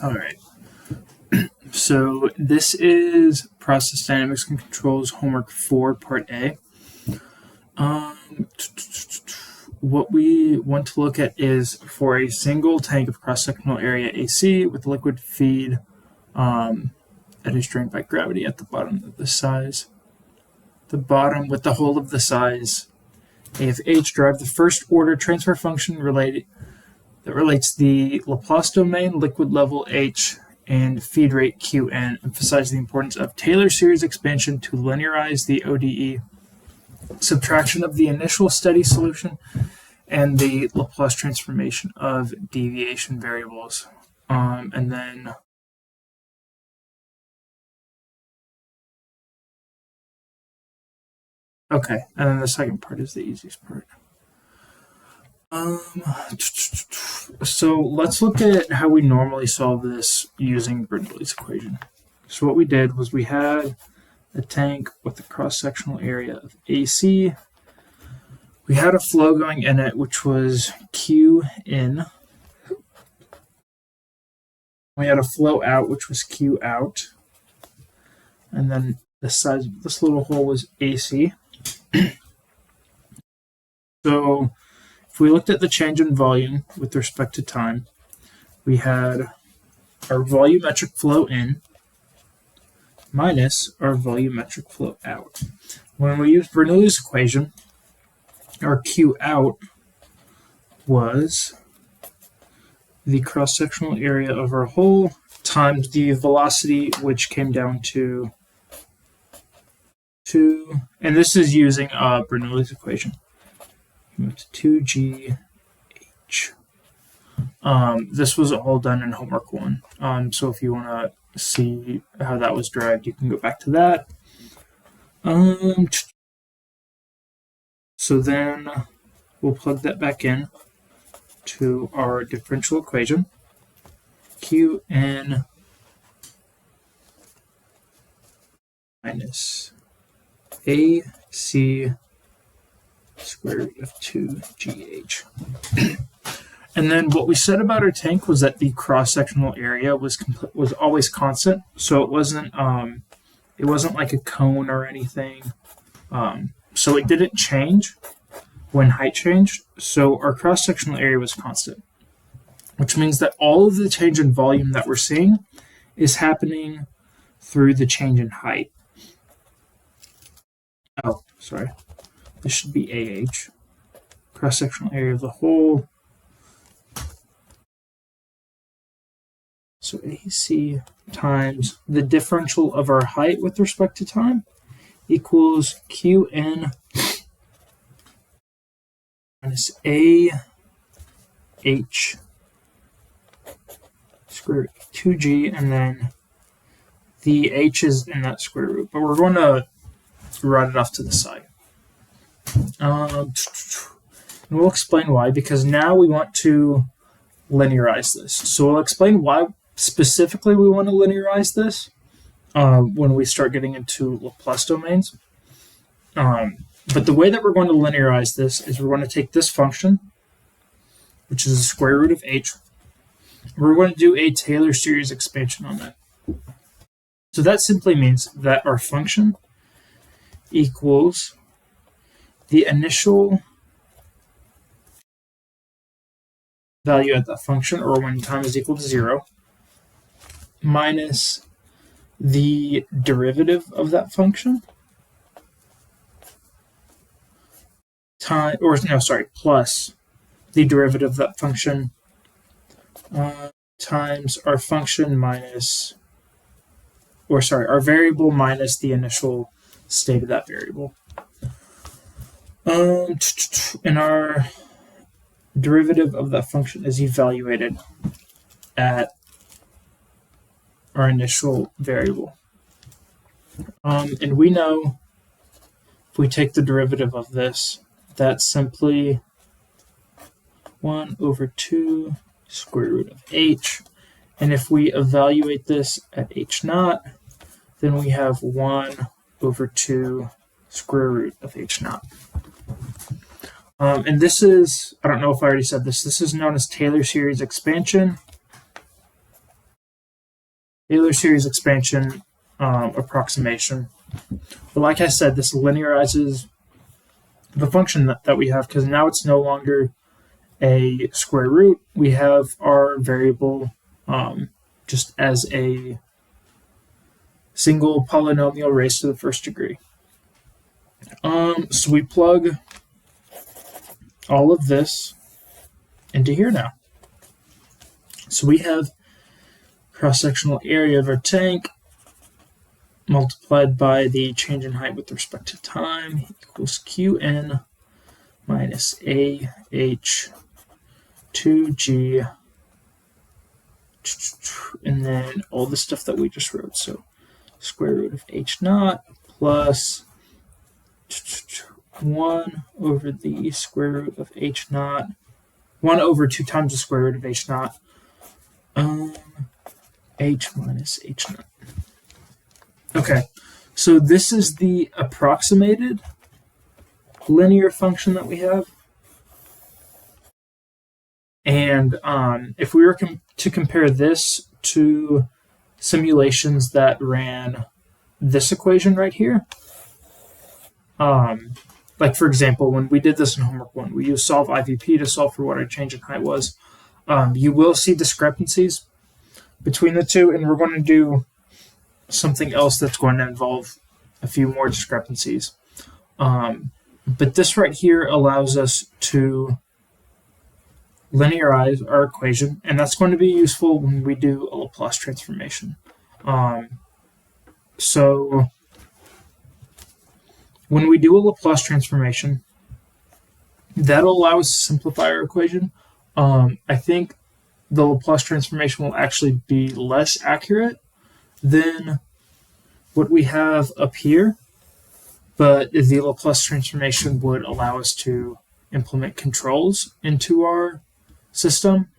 All right. So this is Process Dynamics and Controls Homework 4 Part A. What we want to look at is for a single tank of cross-sectional area AC with liquid feed that is drained by gravity at the bottom of the size. The bottom with the whole of the size A of H, derive the first order transfer function that relates the Laplace domain, liquid level H, and feed rate Qn. Emphasize the importance of Taylor series expansion to linearize the ODE, subtraction of the initial steady solution, and the Laplace transformation of deviation variables. And then the second part is the easiest part. So let's look at how we normally solve this using Bernoulli's equation. So what we did was we had a tank with a cross-sectional area of AC. We had a flow going in it, which was Q in. We had a flow out, which was Q out. And then the size of this little hole was AC. So if we looked at the change in volume with respect to time, we had our volumetric flow in minus our volumetric flow out. When we used Bernoulli's equation, our Q out was the cross-sectional area of our hole times the velocity, which came down to 2, and this is using Bernoulli's equation. 2GH. This was all done in homework 1. So if you want to see how that was derived, you can go back to that. So then we'll plug that back in to our differential equation. Qn minus AC square root of 2GH. And then what we said about our tank was that the cross-sectional area was always constant, so it wasn't like a cone or anything. So it didn't change when height changed. So our cross-sectional area was constant, which means that all of the change in volume that we're seeing is happening through the change in height. Oh, sorry. This should be AH, cross-sectional area of the hole. So AC times the differential of our height with respect to time equals Qn minus AH square root of 2G, and then the H is in that square root, but we're going to write it off to the side. And we'll explain why, because now we want to linearize this. So we'll explain why specifically we want to linearize this when we start getting into Laplace domains. But the way that we're going to linearize this is we're going to take this function, which is the square root of h. We're going to do a Taylor series expansion on that. So that simply means that our function equals the initial value at that function, or when time is equal to 0, minus the derivative of that function plus the derivative of that function times our function minus, our variable minus the initial state of that variable. And our derivative of that function is evaluated at our initial variable. And we know if we take the derivative of this, that's simply 1 over 2 square root of h. And if we evaluate this at h naught, then we have 1 over 2 square root of h naught. And this is, I don't know if I already said this, this is known as Taylor series expansion. Euler series expansion approximation. But like I said, this linearizes the function that we have, because now it's no longer a square root. We have our variable just as a single polynomial raised to the first degree. So we plug all of this into here now. So we have cross-sectional area of our tank multiplied by the change in height with respect to time equals Qn minus AH2G, and then all the stuff that we just wrote. So square root of H naught plus 1 over the square root of H naught, 1 over 2 times the square root of H naught, H minus H naught. Okay, so this is the approximated linear function that we have. And if we were to compare this to simulations that ran this equation right here, like for example, when we did this in homework 1, we used solve IVP to solve for what our change in height was. You will see discrepancies between the two, and we're going to do something else that's going to involve a few more discrepancies. But this right here allows us to linearize our equation, and that's going to be useful when we do a Laplace transformation. So when we do a Laplace transformation, that'll allow us to simplify our equation. I think the Laplace transformation will actually be less accurate than what we have up here, but the Laplace transformation would allow us to implement controls into our system,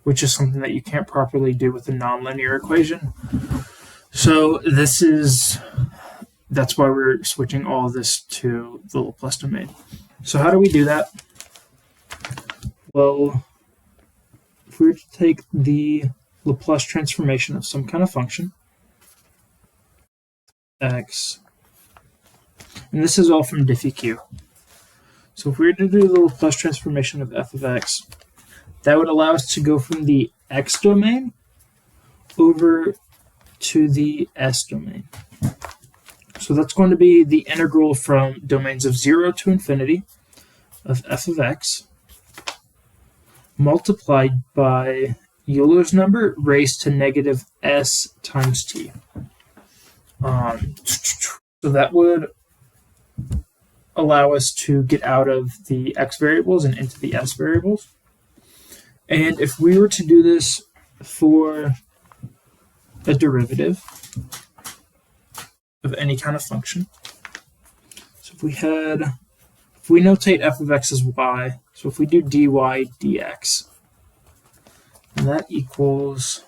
which is something that you can't properly do with a nonlinear equation. So that's why we're switching all of this to the Laplace domain. So how do we do that? Well, if we were to take the Laplace transformation of some kind of function, x, and this is all from diffie-q. So if we were to do the Laplace transformation of f of x, that would allow us to go from the x domain over to the s domain. So that's going to be the integral from domains of 0 to infinity of f of x multiplied by Euler's number raised to negative s times t. So that would allow us to get out of the x variables and into the s variables. And if we were to do this for a derivative of any kind of function, so if we notate f of x as y, so if we do dy dx, and that equals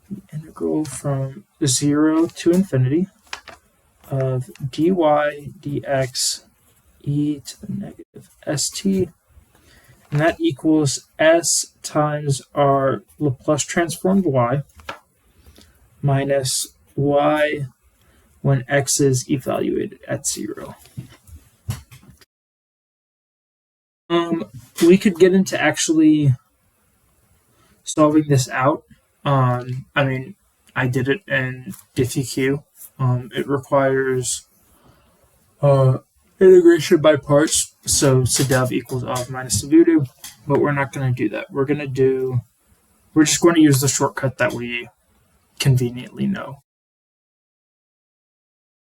the integral from 0 to infinity of dy dx e to the negative st, and that equals s times our Laplace transformed y minus y when x is evaluated at 0. We could get into actually solving this out. I did it in diffie-q. It requires integration by parts, so Sedev equals of minus Sevudu, but we're not going to do that. We're just going to use the shortcut that we conveniently know.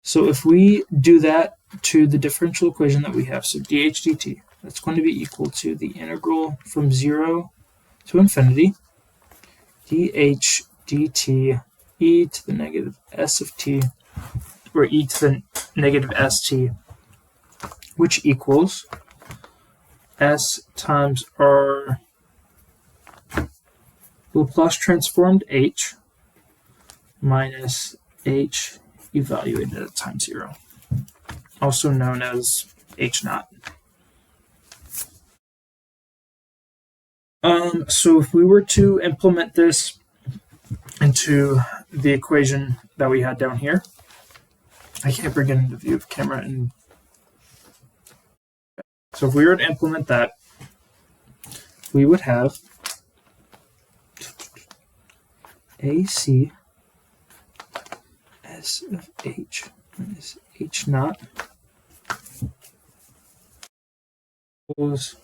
So if we do that to the differential equation that we have, so dh dt, that's going to be equal to the integral from 0 to infinity dh dt e to the negative s of t, or e to the negative st, which equals s times our Laplace transformed h minus h evaluated at time 0, also known as h naught. So if we were to implement this into the equation that we had down here. I can't bring it into view of camera. So if we were to implement that, we would have AC S of H minus H naught equals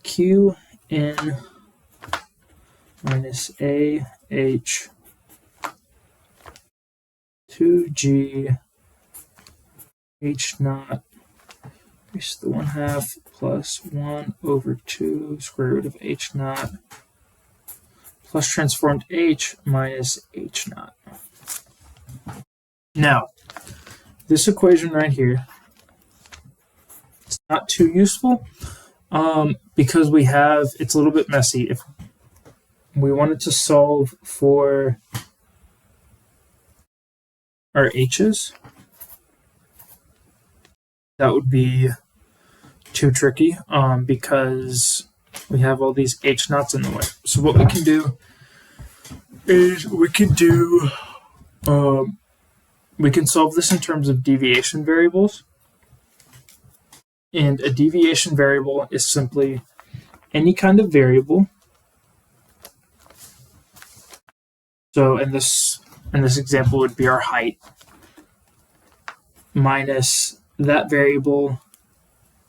Q N minus A H 2G H naught raised to the 1/2 plus 1/2 square root of H naught plus transformed H minus H naught. Now, this equation right here, it's not too useful because it's a little bit messy. If we wanted to solve for our H's, that would be too tricky because we have all these H naughts in the way. So what we can do is we can solve this in terms of deviation variables. And a deviation variable is simply any kind of variable. So in this example would be our height minus that variable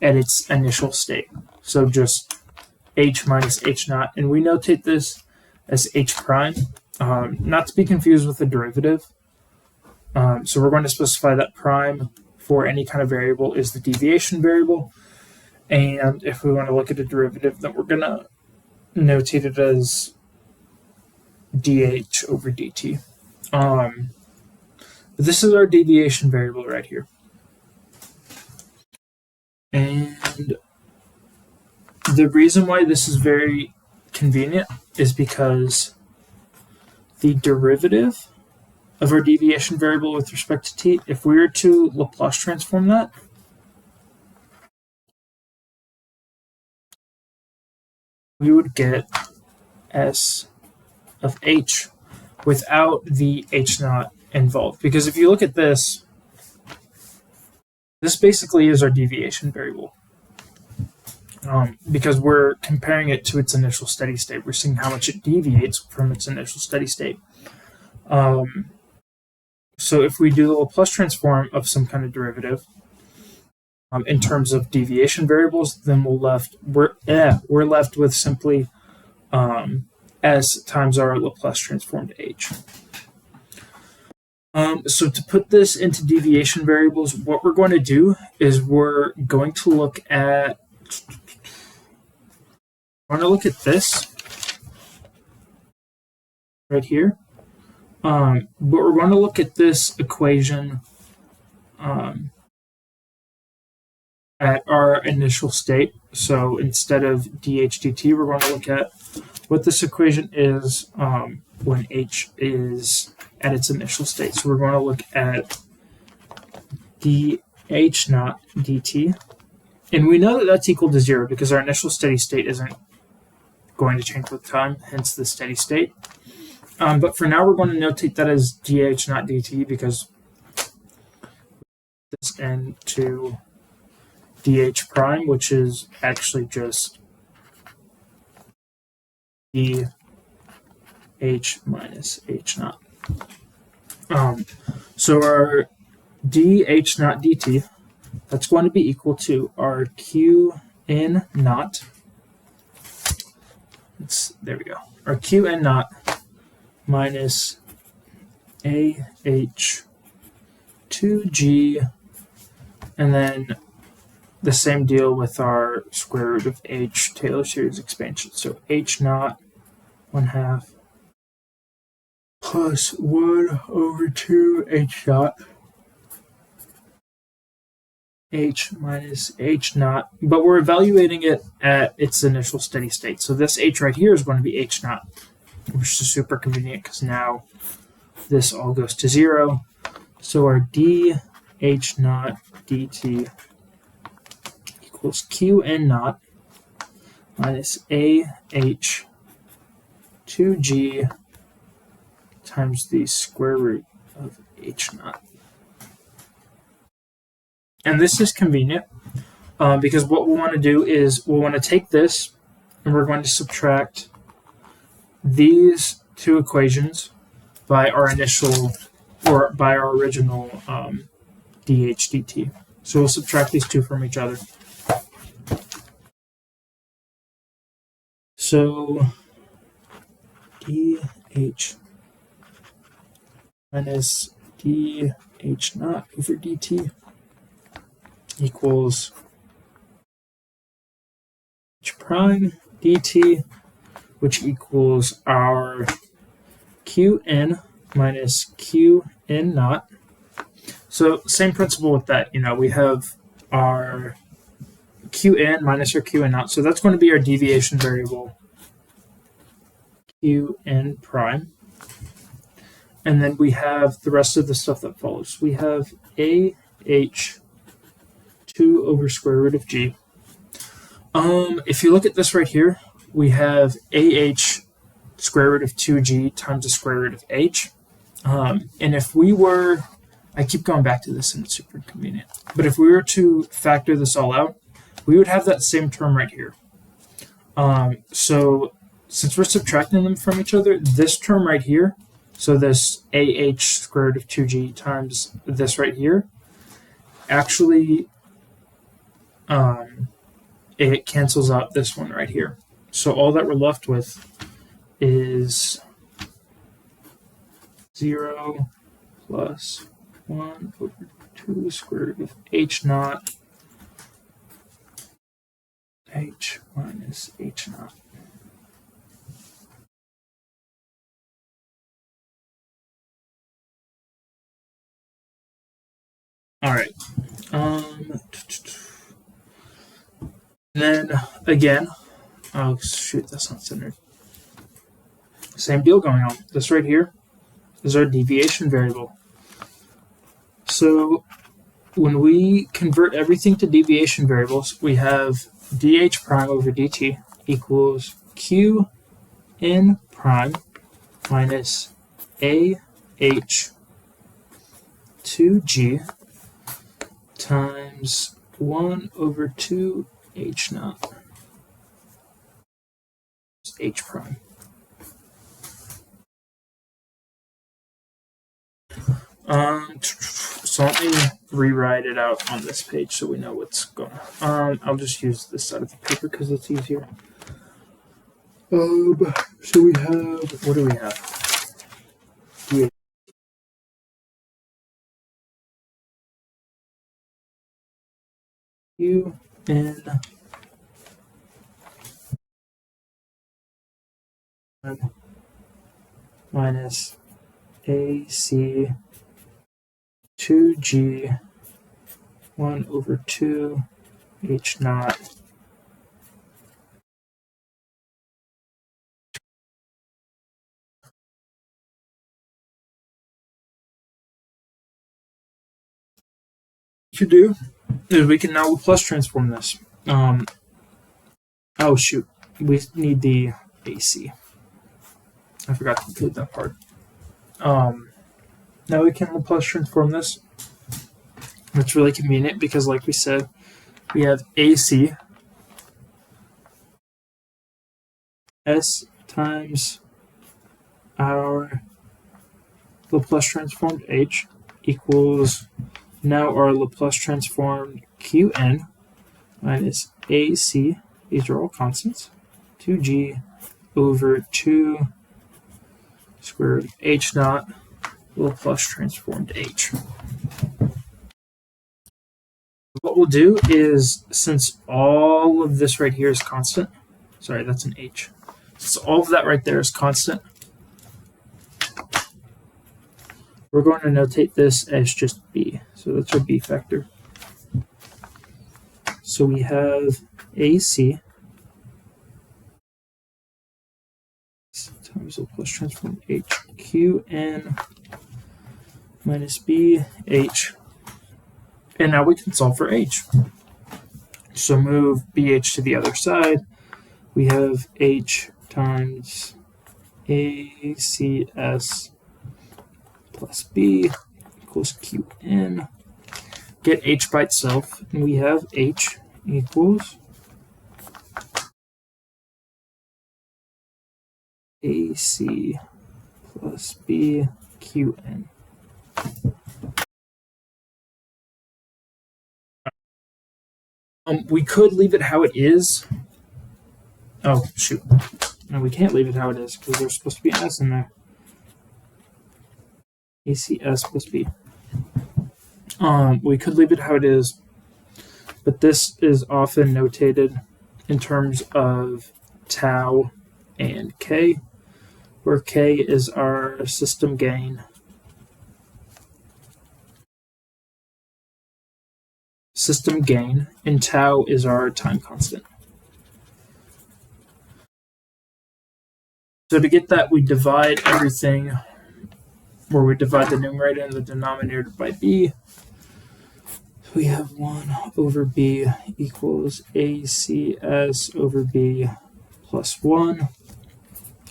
at its initial state. So just H minus H naught. And we notate this as H prime, not to be confused with the derivative. So we're going to specify that prime for any kind of variable is the deviation variable. And if we want to look at a derivative, then we're going to notate it as dH over dt. This is our deviation variable right here. And the reason why this is very convenient is because the derivative of our deviation variable with respect to t, if we were to Laplace transform that, we would get S of H without the H naught involved. Because if you look at this, this basically is our deviation variable. Because we're comparing it to its initial steady state. We're seeing how much it deviates from its initial steady state. So if we do the Laplace transform of some kind of derivative in terms of deviation variables, then we're left with simply S times our Laplace transformed H. So to put this into deviation variables, what we're going to do is we're going to look at this right here. But we're going to look at this equation at our initial state. So instead of dH dt, we're going to look at what this equation is when H is at its initial state. So we're going to look at dH naught dt. And we know that that's equal to 0 because our initial steady state isn't going to change with time, hence the steady state. But for now, we're going to notate that as dH naught dt because this into dH prime, which is actually just dH minus H naught. So our dH naught dt, that's going to be equal to our Qn naught. There we go. Our Qn naught minus AH 2G, and then the same deal with our square root of H Taylor series expansion. So H naught 1/2 plus 1/2 H naught H minus H naught, but we're evaluating it at its initial steady state. So this H right here is going to be H naught, which is super convenient because now this all goes to 0. So our dH naught dt equals Qn naught minus AH 2G times the square root of h naught. And this is convenient because what we want to do is we want to take this and we're going to subtract these two equations by our initial or by our original dh dt. So we'll subtract these two from each other. So dh minus dh naught over dt equals h prime dt, which equals our qn minus qn naught. So same principle with that. We have our qn minus our qn naught. So that's going to be our deviation variable qn prime. And then we have the rest of the stuff that follows. We have ah 2 over square root of g. If you look at this right here, we have ah square root of 2g times the square root of h. And if we were, I keep going back to this and it's super inconvenient, but if we were to factor this all out, we would have that same term right here. So since we're subtracting them from each other, this term right here, so this ah square root of 2g times this right here, actually it cancels out this one right here. So all that we're left with is 0 plus 1 over 2 square root of h naught h minus h naught. All right. Then again, oh shoot, that's not centered. Same deal going on. This right here is our deviation variable. So when we convert everything to deviation variables, we have dh prime over dt equals qn prime minus ah 2g times 1 over 2 h naught h prime. So let me rewrite it out on this page so we know what's going on. I'll just use this side of the paper because it's easier. So we have, what do we have? qn minus ac 2g 1 over 2 h naught to do is we can now Laplace transform this. Oh shoot, we need the AC. I forgot to include that part. Now we can Laplace transform this. It's really convenient because, like we said, we have AC S times our Laplace transformed H equals now our Laplace transformed Qn minus AC, these are all constants, 2g over 2 square root of h naught Laplace transformed H. What we'll do is, since all of this right here is constant, sorry, that's an H. Since all of that right there is constant, we're going to notate this as just B. So that's our B factor. So we have AC times Laplace transform H, Qn minus B, H. And now we can solve for H. So move BH to the other side. We have H times ACS plus B equals Qn. Get H by itself, and we have H equals AC plus B Qn. We could leave it how it is. Oh, shoot. No, we can't leave it how it is because there's supposed to be an S in there. ACS plus B. We could leave it how it is, but this is often notated in terms of tau and K, where K is our system gain. And tau is our time constant. So to get that, we divide everything, where we divide the numerator and the denominator by B. We have 1 over B equals ACS over B plus 1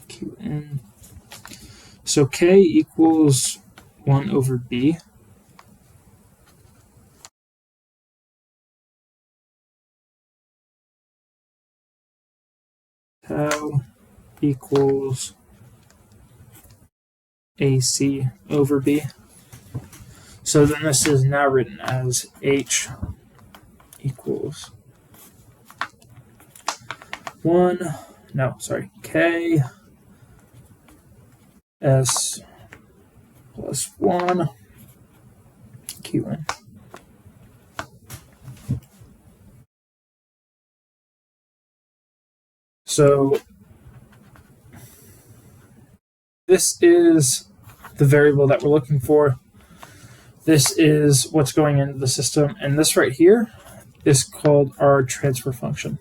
Qn. So K equals 1 over B. Tau equals AC over B. So then this is now written as H equals K S plus 1 Qn. So this is the variable that we're looking for. This is what's going into the system, and this right here is called our transfer function.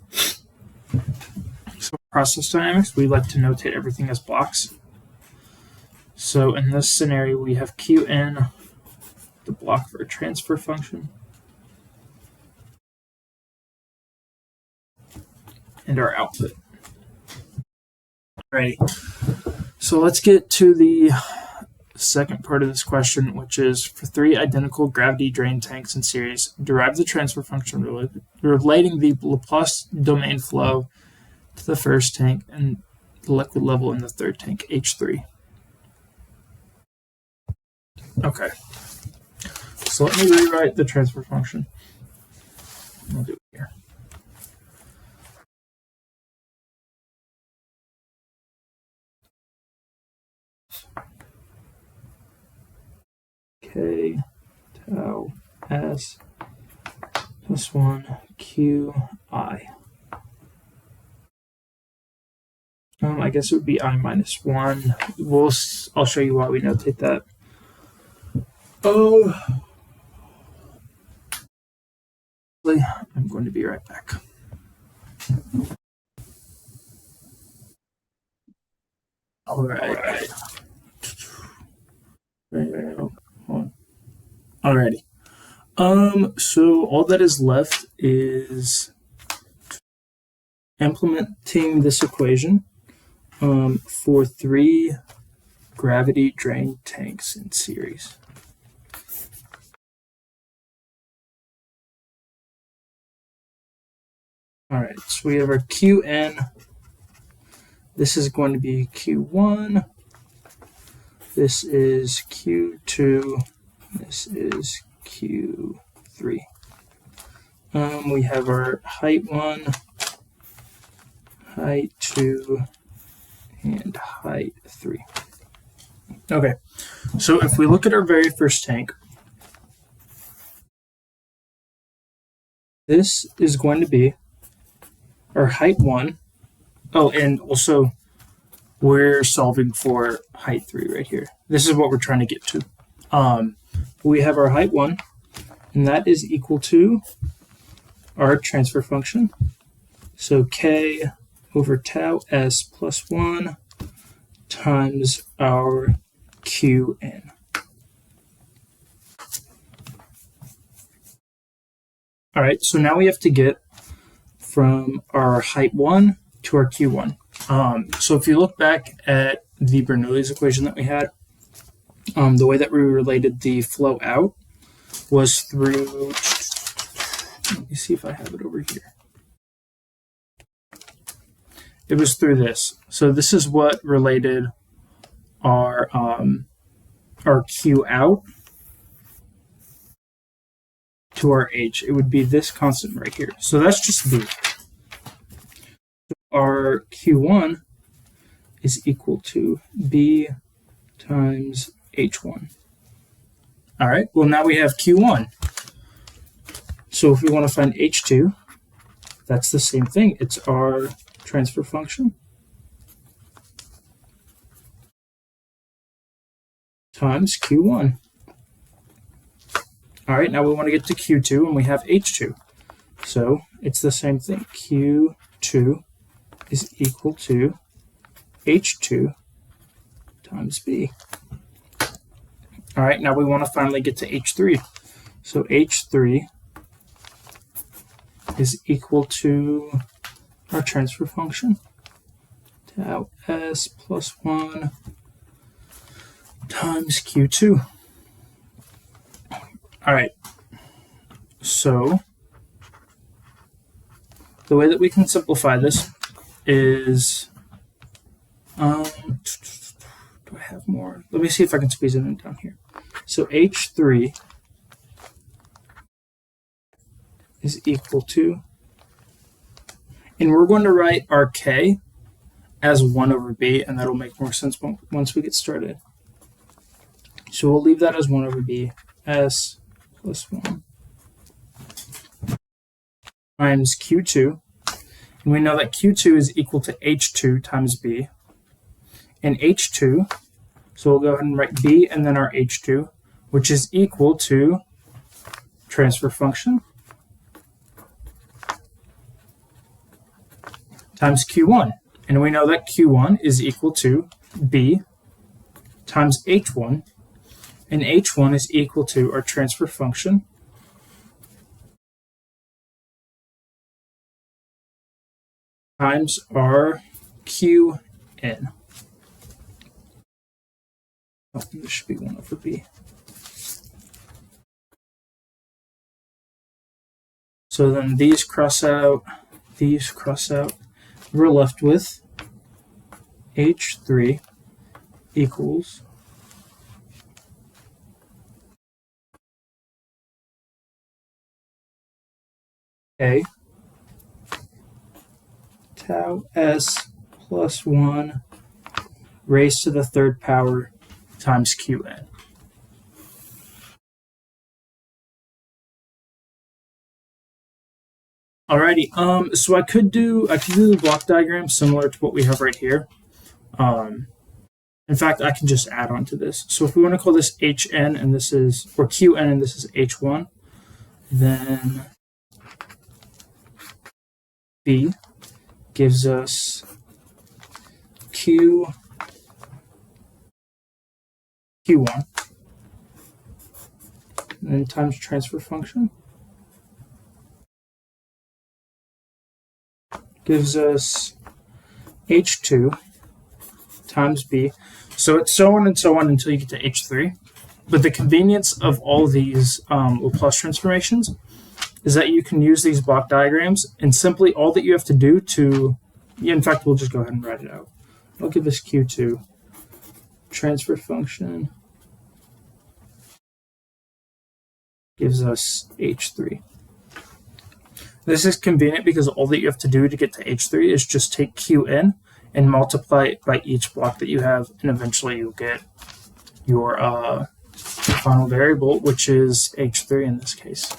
So in process dynamics, we like to notate everything as blocks. So in this scenario, we have Qn, the block for a transfer function, and our output. Alright, so let's get to the second part of this question, which is for 3 identical gravity drain tanks in series, derive the transfer function relating the Laplace domain flow to the first tank and the liquid level in the third tank, H3. Okay, so let me rewrite the transfer function. We'll do it here. K tau S plus 1 Q I. I guess it would be I minus 1. I'll show you why we notate that. I'm going to be right back. Alright. Alrighty. So all that is left is implementing this equation for 3 gravity drain tanks in series. Alright, so we have our Qn. This is going to be Q1. This is Q2. This is Q3. We have our height 1, height 2, and height 3. Okay, so if we look at our very first tank, this is going to be our height 1. Oh, and also we're solving for height 3 right here. This is what we're trying to get to. We have our height 1, and that is equal to our transfer function. So K over tau S plus 1 times our Qn. All right, so now we have to get from our height 1 to our Q1. So if you look back at the Bernoulli's equation that we had, the way that we related the flow out was through, let me see if I have it over here. It was through this. So this is what related our Q out to our H. It would be this constant right here. So that's just B. Our Q1 is equal to B times H1. All right, well now we have Q1. So if we want to find H2, that's the same thing. It's our transfer function times Q1. All right, now we want to get to Q2 and we have H2. So it's the same thing. Q2 is equal to H2 times B. All right, now we want to finally get to H3. So H3 is equal to our transfer function, tau S plus 1 times Q2. All right, so the way that we can simplify this is, do I have more? Let me see if I can squeeze it in down here. So H3 is equal to, and we're going to write our K as 1 over B, and that'll make more sense once we get started. So we'll leave that as 1 over B, S plus 1 times Q2. And we know that Q2 is equal to H2 times B. And H2, so we'll go ahead and write B and then our H2, which is equal to transfer function times Q1. And we know that Q1 is equal to B times H1. And H1 is equal to our transfer function times our Qn. Oh, this should be 1 over B. So then these cross out, these cross out. We're left with H3 equals A tau S plus 1 raised to the third power times Qn. Alrighty, so I could do the block diagram similar to what we have right here. In fact, I can just add on to this. So if we want to call this Hn and this is, or Qn and this is H1, then B gives us Q1 and then times transfer function gives us H2 times B. So it's so on and so on until you get to H3. But the convenience of all these Laplace transformations is that you can use these block diagrams, and simply all that you have to do to, in fact, we'll just go ahead and write it out. I'll give this Q2 transfer function gives us H3. This is convenient because all that you have to do to get to H3 is just take Qn and multiply it by each block that you have, and eventually you'll get your final variable, which is H3 in this case.